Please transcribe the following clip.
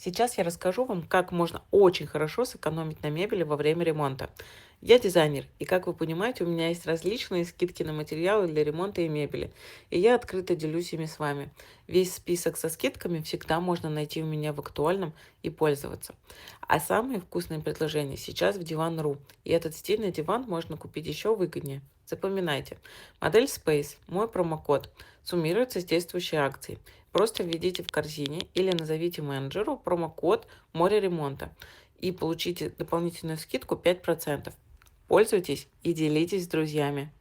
Сейчас я расскажу вам, как можно очень хорошо сэкономить на мебели во время ремонта. Я дизайнер, и как вы понимаете, у меня есть различные скидки на материалы для ремонта и мебели, и я открыто делюсь ими с вами. Весь список со скидками всегда можно найти у меня в актуальном и пользоваться. А самые вкусные предложения сейчас в Диван.ру, и этот стильный диван можно купить еще выгоднее. Запоминайте, модель Space, мой промокод, суммируется с действующей акцией. Просто введите в корзине или назовите менеджеру промокод «Море ремонта» и получите дополнительную скидку 5%. Пользуйтесь и делитесь с друзьями.